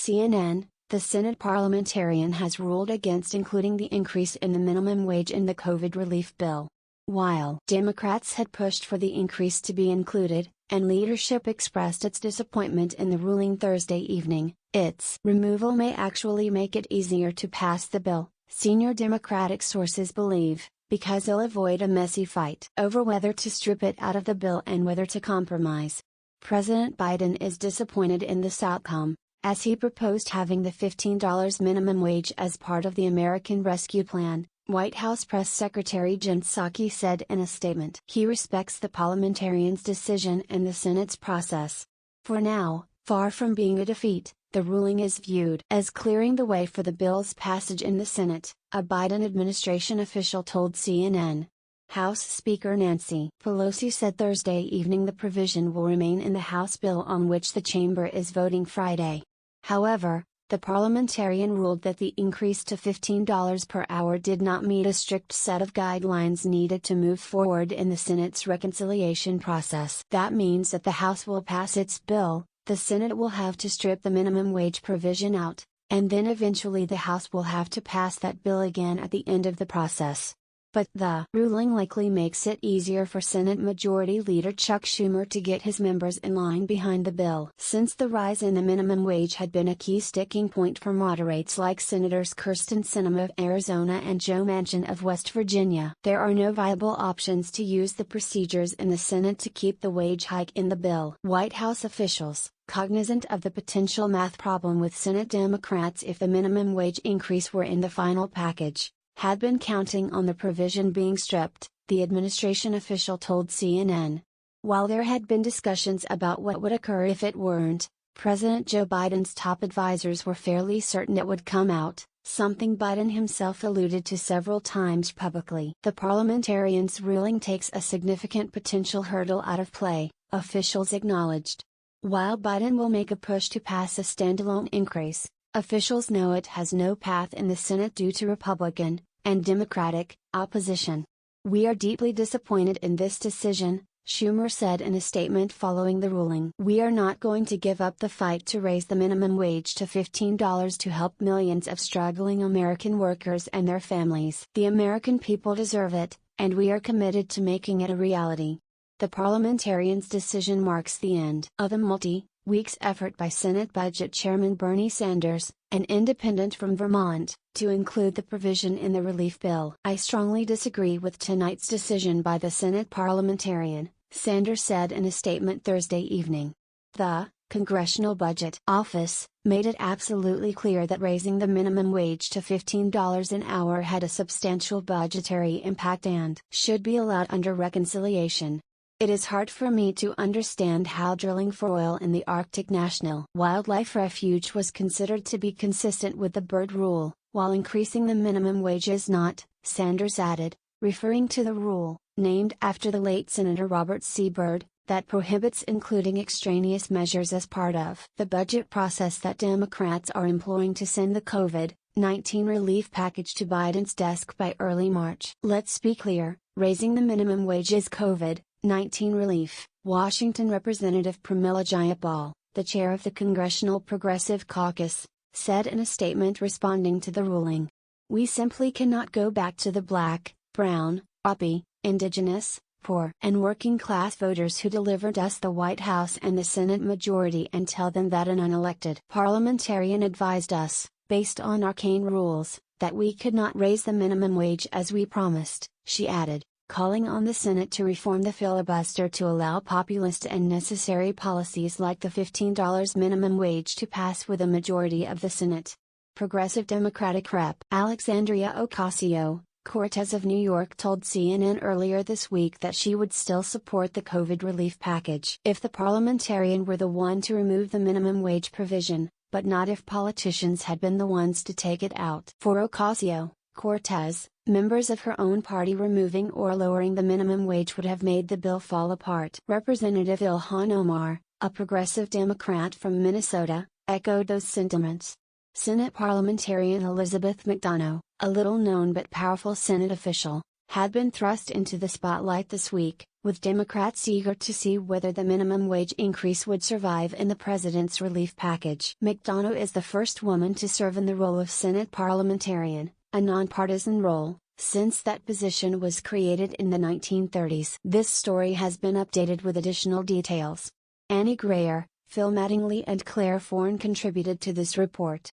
CNN, the Senate parliamentarian has ruled against including the increase in the minimum wage in the COVID relief bill. While Democrats had pushed for the increase to be included, and leadership expressed its disappointment in the ruling Thursday evening, its removal may actually make it easier to pass the bill, senior Democratic sources believe, because it'll avoid a messy fight over whether to strip it out of the bill and whether to compromise. President Biden is disappointed in this outcome, as he proposed having the $15 minimum wage as part of the American Rescue Plan, White House Press Secretary Jen Psaki said in a statement. He respects the parliamentarian's decision and the Senate's process. For now, far from being a defeat, the ruling is viewed as clearing the way for the bill's passage in the Senate, a Biden administration official told CNN. House Speaker Nancy Pelosi said Thursday evening the provision will remain in the House bill on which the chamber is voting Friday. However, the parliamentarian ruled that the increase to $15 per hour did not meet a strict set of guidelines needed to move forward in the Senate's reconciliation process. That means that the House will pass its bill, the Senate will have to strip the minimum wage provision out, and then eventually the House will have to pass that bill again at the end of the process. But the ruling likely makes it easier for Senate Majority Leader Chuck Schumer to get his members in line behind the bill. Since the rise in the minimum wage had been a key sticking point for moderates like Senators Kyrsten Sinema of Arizona and Joe Manchin of West Virginia, there are no viable options to use the procedures in the Senate to keep the wage hike in the bill. White House officials, cognizant of the potential math problem with Senate Democrats if the minimum wage increase were in the final package, had been counting on the provision being stripped, the administration official told CNN. While there had been discussions about what would occur if it weren't, President Joe Biden's top advisors were fairly certain it would come out, something Biden himself alluded to several times publicly. The parliamentarian's ruling takes a significant potential hurdle out of play, officials acknowledged. While Biden will make a push to pass a standalone increase, officials know it has no path in the Senate due to Republican and Democratic opposition. "We are deeply disappointed in this decision," Schumer said in a statement following the ruling. "We are not going to give up the fight to raise the minimum wage to $15 to help millions of struggling American workers and their families. The American people deserve it, and we are committed to making it a reality." The parliamentarian's decision marks the end of a multi-weeks effort by Senate Budget Chairman Bernie Sanders, an independent from Vermont, to include the provision in the relief bill. "I strongly disagree with tonight's decision by the Senate parliamentarian," Sanders said in a statement Thursday evening. The Congressional Budget Office made it absolutely clear that raising the minimum wage to $15 an hour had a substantial budgetary impact and should be allowed under reconciliation. "It is hard for me to understand how drilling for oil in the Arctic National Wildlife Refuge was considered to be consistent with the bird rule, while increasing the minimum wage is not," Sanders added, referring to the rule, named after the late Senator Robert C. Byrd, that prohibits including extraneous measures as part of the budget process that Democrats are employing to send the COVID-19 relief package to Biden's desk by early March. "Let's be clear, raising the minimum wage is COVID-19 relief," Washington Representative Pramila Jayapal, the chair of the Congressional Progressive Caucus, said in a statement responding to the ruling. "We simply cannot go back to the Black, brown, uppy, indigenous, poor and working class voters who delivered us the White House and the Senate majority and tell them that an unelected parliamentarian advised us, based on arcane rules, that we could not raise the minimum wage as we promised," she added, calling on the Senate to reform the filibuster to allow populist and necessary policies like the $15 minimum wage to pass with a majority of the Senate. Progressive Democratic Rep. Alexandria Ocasio-Cortez of New York told CNN earlier this week that she would still support the COVID relief package if the parliamentarian were the one to remove the minimum wage provision, but not if politicians had been the ones to take it out. For Ocasio-Cortez, members of her own party removing or lowering the minimum wage would have made the bill fall apart. Representative Ilhan Omar, a progressive Democrat from Minnesota, echoed those sentiments. Senate parliamentarian Elizabeth McDonough, a little-known but powerful Senate official, had been thrust into the spotlight this week, with Democrats eager to see whether the minimum wage increase would survive in the president's relief package. McDonough is the first woman to serve in the role of Senate parliamentarian, a nonpartisan role, since that position was created in the 1930s. This story has been updated with additional details. Annie Grayer, Phil Mattingly and Claire Forn contributed to this report.